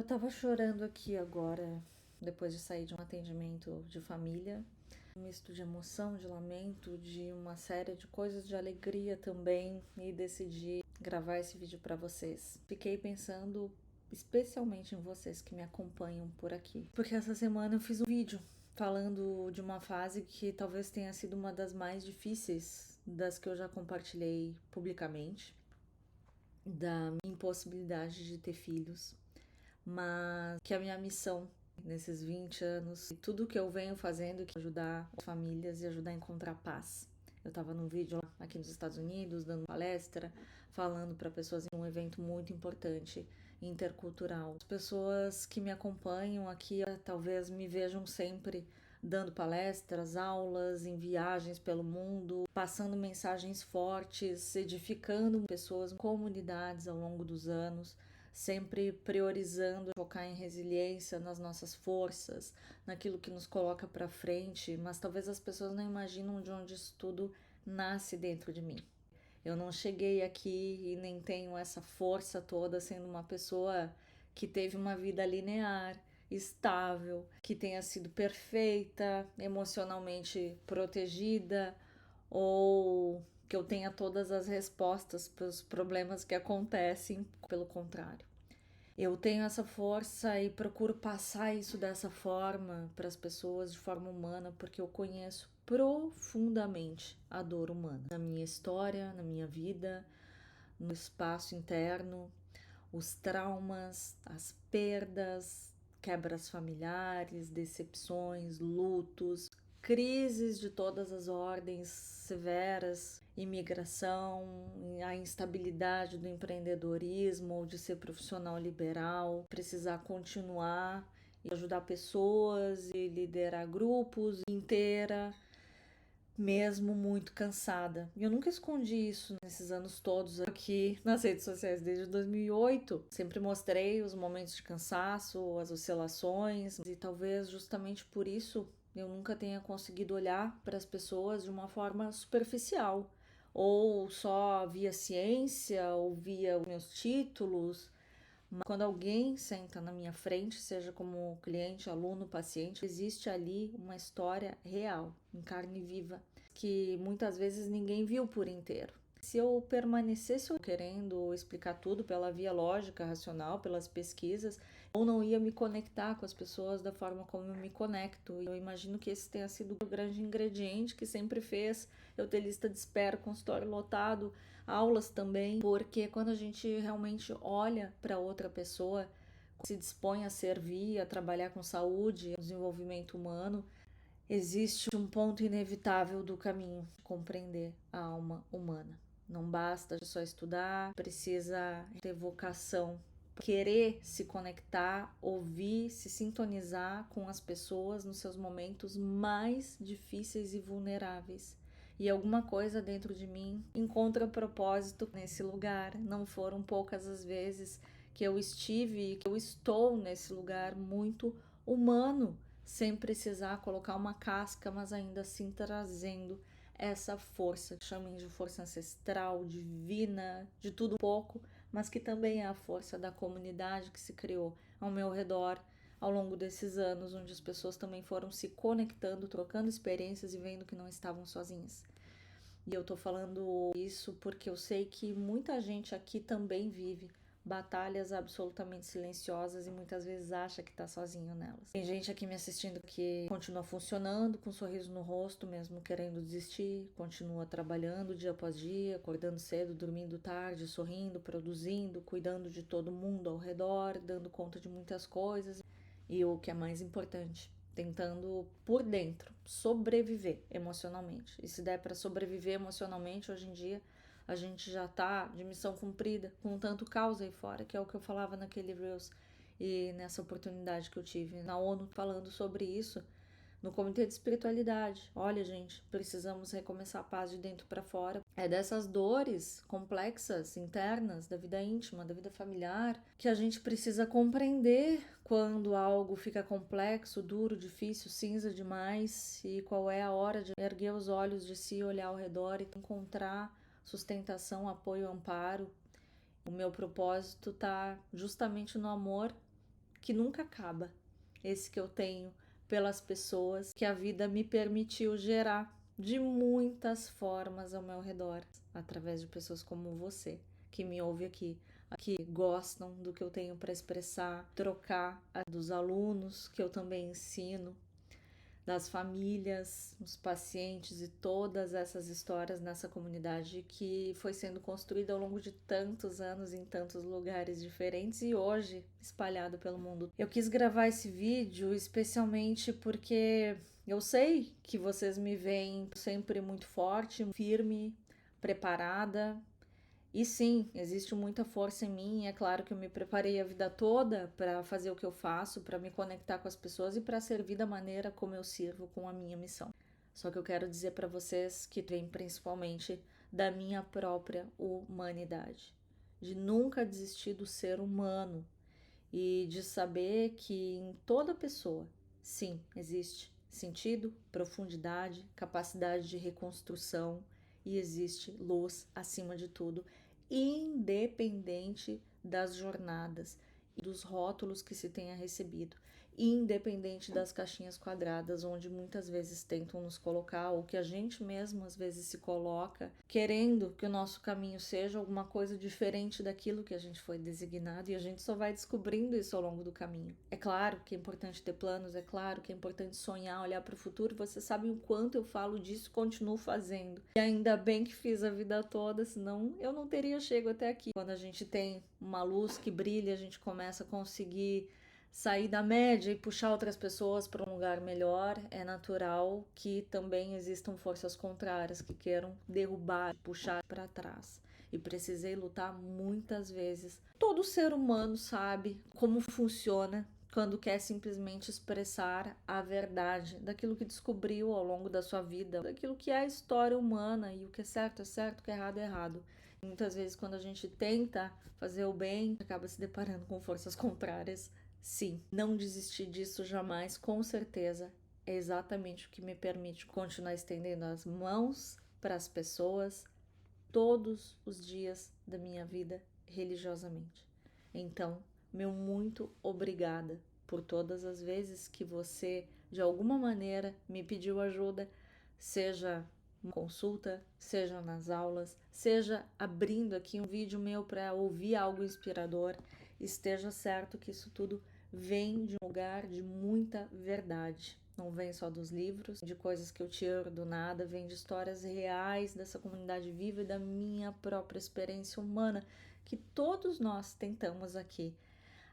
tava chorando aqui agora, depois de sair de um atendimento de família. Um misto de emoção, de lamento, de uma série de coisas, de alegria também, e decidi gravar esse vídeo para vocês. Fiquei pensando especialmente em vocês que me acompanham por aqui, porque essa semana eu fiz um vídeo falando de uma fase que talvez tenha sido uma das mais difíceis das que eu já compartilhei publicamente, da impossibilidade de ter filhos, mas que a minha missão nesses 20 anos, e tudo que eu venho fazendo, que é ajudar as famílias e ajudar a encontrar paz. Eu estava num vídeo aqui nos Estados Unidos, dando palestra, falando para pessoas em um evento muito importante, intercultural. As pessoas que me acompanham aqui talvez me vejam sempre dando palestras, aulas, em viagens pelo mundo, passando mensagens fortes, edificando pessoas, comunidades ao longo dos anos, sempre priorizando focar em resiliência, nas nossas forças, naquilo que nos coloca para frente, mas talvez as pessoas não imaginam de onde isso tudo nasce dentro de mim. Eu não cheguei aqui e nem tenho essa força toda sendo uma pessoa que teve uma vida linear, estável, que tenha sido perfeita, emocionalmente protegida, ou que eu tenha todas as respostas para os problemas que acontecem. Pelo contrário, eu tenho essa força e procuro passar isso dessa forma para as pessoas, de forma humana, porque eu conheço profundamente a dor humana. Na minha história, na minha vida, no espaço interno, os traumas, as perdas, quebras familiares, decepções, lutos, crises de todas as ordens severas, imigração, a instabilidade do empreendedorismo ou de ser profissional liberal, precisar continuar e ajudar pessoas e liderar grupos inteira, mesmo muito cansada. E eu nunca escondi isso nesses anos todos aqui nas redes sociais desde 2008. Sempre mostrei os momentos de cansaço, as oscilações, e talvez justamente por isso eu nunca tenha conseguido olhar para as pessoas de uma forma superficial, ou só via ciência, ou via os meus títulos. Mas quando alguém senta na minha frente, seja como cliente, aluno, paciente, existe ali uma história real, em carne viva, que muitas vezes ninguém viu por inteiro. Se eu permanecesse querendo explicar tudo pela via lógica, racional, pelas pesquisas, eu não ia me conectar com as pessoas da forma como eu me conecto. E eu imagino que esse tenha sido o grande ingrediente que sempre fez eu ter lista de espera, consultório lotado, aulas também, porque quando a gente realmente olha para outra pessoa, se dispõe a servir, a trabalhar com saúde, desenvolvimento humano, existe um ponto inevitável do caminho, compreender a alma humana. Não basta só estudar, precisa ter vocação, querer se conectar, ouvir, se sintonizar com as pessoas nos seus momentos mais difíceis e vulneráveis. E alguma coisa dentro de mim encontra propósito nesse lugar. Não foram poucas as vezes que eu estive e que eu estou nesse lugar muito humano, sem precisar colocar uma casca, mas ainda assim trazendo essa força, chamem de força ancestral, divina, de tudo um pouco, mas que também é a força da comunidade que se criou ao meu redor ao longo desses anos, onde as pessoas também foram se conectando, trocando experiências e vendo que não estavam sozinhas. E eu tô falando isso porque eu sei que muita gente aqui também vive batalhas absolutamente silenciosas e muitas vezes acha que tá sozinho nelas. Tem gente aqui me assistindo que continua funcionando com um sorriso no rosto, mesmo querendo desistir, continua trabalhando dia após dia, acordando cedo, dormindo tarde, sorrindo, produzindo, cuidando de todo mundo ao redor, dando conta de muitas coisas. E o que é mais importante, tentando por dentro sobreviver emocionalmente. E se der para sobreviver emocionalmente, hoje em dia a gente já tá de missão cumprida, com tanto caos aí fora, que é o que eu falava naquele Reels e nessa oportunidade que eu tive na ONU falando sobre isso, no Comitê de Espiritualidade. Olha, gente, precisamos recomeçar a paz de dentro para fora. É dessas dores complexas, internas, da vida íntima, da vida familiar, que a gente precisa compreender quando algo fica complexo, duro, difícil, cinza demais, e qual é a hora de erguer os olhos de si, olhar ao redor e encontrar sustentação, apoio, amparo. O meu propósito está justamente no amor que nunca acaba. Esse que eu tenho pelas pessoas que a vida me permitiu gerar de muitas formas ao meu redor, através de pessoas como você, que me ouve aqui, que gostam do que eu tenho para expressar, trocar dos alunos que eu também ensino, das famílias, os pacientes e todas essas histórias nessa comunidade que foi sendo construída ao longo de tantos anos em tantos lugares diferentes e hoje espalhado pelo mundo. Eu quis gravar esse vídeo especialmente porque eu sei que vocês me veem sempre muito forte, firme, preparada. E sim, existe muita força em mim. É claro que eu me preparei a vida toda para fazer o que eu faço, para me conectar com as pessoas e para servir da maneira como eu sirvo com a minha missão. Só que eu quero dizer para vocês que vem principalmente da minha própria humanidade, de nunca desistir do ser humano e de saber que em toda pessoa, sim, existe sentido, profundidade, capacidade de reconstrução e existe luz acima de tudo, independente das jornadas e dos rótulos que se tenha recebido, independente das caixinhas quadradas onde muitas vezes tentam nos colocar ou que a gente mesmo às vezes se coloca, querendo que o nosso caminho seja alguma coisa diferente daquilo que a gente foi designado, e a gente só vai descobrindo isso ao longo do caminho. É claro que é importante ter planos, é claro que é importante sonhar, olhar para o futuro. Você sabe o quanto eu falo disso, continuo fazendo. E ainda bem que fiz a vida toda, senão eu não teria chego até aqui. Quando a gente tem uma luz que brilha, a gente começa a conseguir sair da média e puxar outras pessoas para um lugar melhor. É natural que também existam forças contrárias que queiram derrubar, puxar para trás. E precisei lutar muitas vezes. Todo ser humano sabe como funciona quando quer simplesmente expressar a verdade daquilo que descobriu ao longo da sua vida, daquilo que é a história humana, e o que é certo, o que é errado. E muitas vezes quando a gente tenta fazer o bem, acaba se deparando com forças contrárias. Sim, não desistir disso jamais, com certeza, é exatamente o que me permite continuar estendendo as mãos para as pessoas todos os dias da minha vida religiosamente. Então, meu muito obrigada por todas as vezes que você, de alguma maneira, me pediu ajuda, seja uma consulta, seja nas aulas, seja abrindo aqui um vídeo meu para ouvir algo inspirador. Esteja certo que isso tudo vem de um lugar de muita verdade. Não vem só dos livros, de coisas que eu tiro do nada, vem de histórias reais dessa comunidade viva e da minha própria experiência humana, que todos nós tentamos aqui,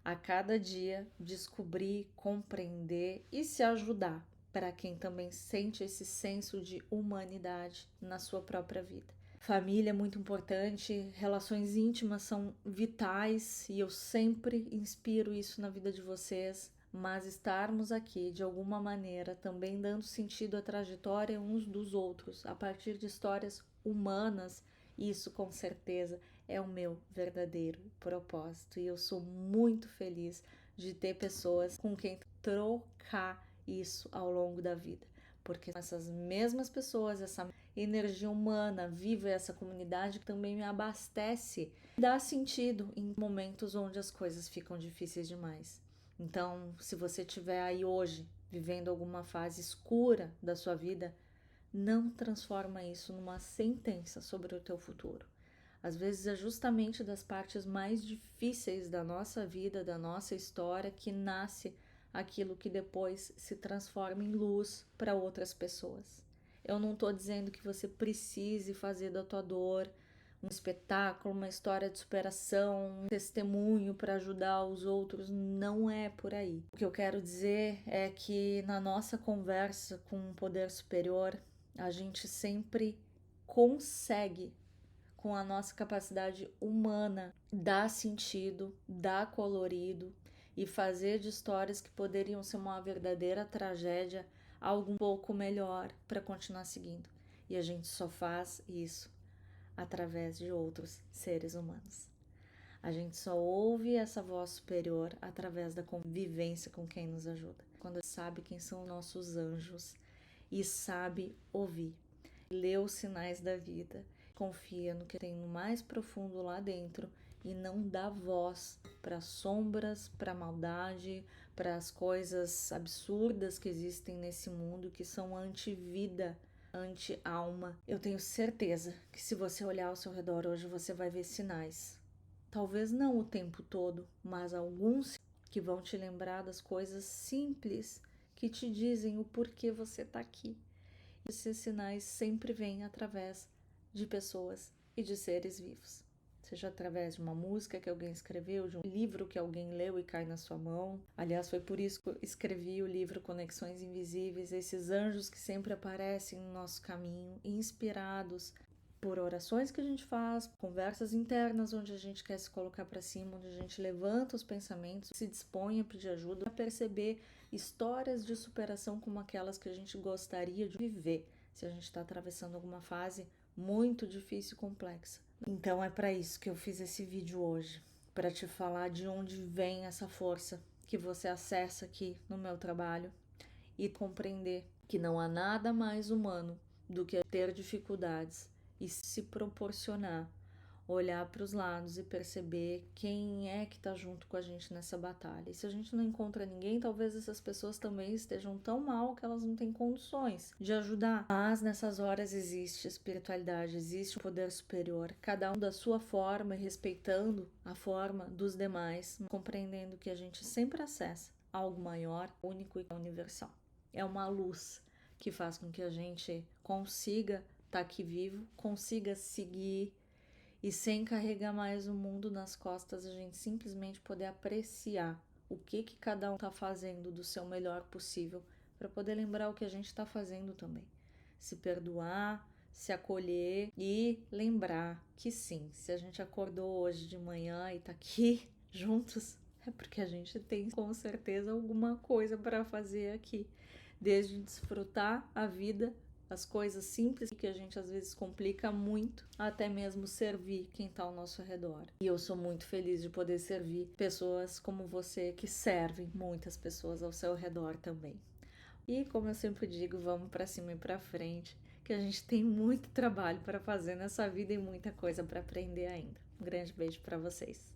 a cada dia, descobrir, compreender e se ajudar para quem também sente esse senso de humanidade na sua própria vida. Família é muito importante, relações íntimas são vitais e eu sempre inspiro isso na vida de vocês. Mas estarmos aqui de alguma maneira também dando sentido à trajetória uns dos outros a partir de histórias humanas, isso com certeza é o meu verdadeiro propósito. E eu sou muito feliz de ter pessoas com quem trocar isso ao longo da vida, porque essas mesmas pessoas, essa energia humana viva, essa comunidade que também me abastece, dá sentido em momentos onde as coisas ficam difíceis demais. Então, se você estiver aí hoje vivendo alguma fase escura da sua vida, não transforma isso numa sentença sobre o teu futuro. Às vezes é justamente das partes mais difíceis da nossa vida, da nossa história, que nasce aquilo que depois se transforma em luz para outras pessoas. Eu não estou dizendo que você precise fazer da tua dor um espetáculo, uma história de superação, um testemunho para ajudar os outros, não é por aí. O que eu quero dizer é que na nossa conversa com um poder superior, a gente sempre consegue, com a nossa capacidade humana, dar sentido, dar colorido e fazer de histórias que poderiam ser uma verdadeira tragédia algo um pouco melhor para continuar seguindo. E a gente só faz isso através de outros seres humanos. A gente só ouve essa voz superior através da convivência com quem nos ajuda. Quando sabe quem são nossos anjos e sabe ouvir, lê os sinais da vida, confia no que tem no mais profundo lá dentro e não dá voz para sombras, para maldade, para as coisas absurdas que existem nesse mundo, que são anti-vida, anti-alma. Eu tenho certeza que se você olhar ao seu redor hoje, você vai ver sinais. Talvez não o tempo todo, mas alguns que vão te lembrar das coisas simples que te dizem o porquê você está aqui. Esses sinais sempre vêm através de pessoas e de seres vivos. Seja através de uma música que alguém escreveu, de um livro que alguém leu e cai na sua mão. Aliás, foi por isso que eu escrevi o livro Conexões Invisíveis, esses anjos que sempre aparecem no nosso caminho, inspirados por orações que a gente faz, conversas internas onde a gente quer se colocar para cima, onde a gente levanta os pensamentos, se dispõe a pedir ajuda, a perceber histórias de superação como aquelas que a gente gostaria de viver se a gente está atravessando alguma fase muito difícil e complexa. Então é para isso que eu fiz esse vídeo hoje, para te falar de onde vem essa força que você acessa aqui no meu trabalho e compreender que não há nada mais humano do que ter dificuldades e se proporcionar, olhar para os lados e perceber quem é que está junto com a gente nessa batalha. E se a gente não encontra ninguém, talvez essas pessoas também estejam tão mal que elas não têm condições de ajudar. Mas nessas horas existe espiritualidade, existe um poder superior, cada um da sua forma, respeitando a forma dos demais, compreendendo que a gente sempre acessa algo maior, único e universal. É uma luz que faz com que a gente consiga estar aqui vivo, consiga seguir e sem carregar mais o mundo nas costas, a gente simplesmente poder apreciar o que cada um está fazendo do seu melhor possível para poder lembrar o que a gente está fazendo também. Se perdoar, se acolher e lembrar que sim, se a gente acordou hoje de manhã e está aqui juntos, é porque a gente tem com certeza alguma coisa para fazer aqui. Desde desfrutar a vida, as coisas simples que a gente às vezes complica muito, até mesmo servir quem está ao nosso redor. E eu sou muito feliz de poder servir pessoas como você que servem muitas pessoas ao seu redor também. E como eu sempre digo, vamos para cima e para frente, que a gente tem muito trabalho para fazer nessa vida e muita coisa para aprender ainda. Um grande beijo para vocês.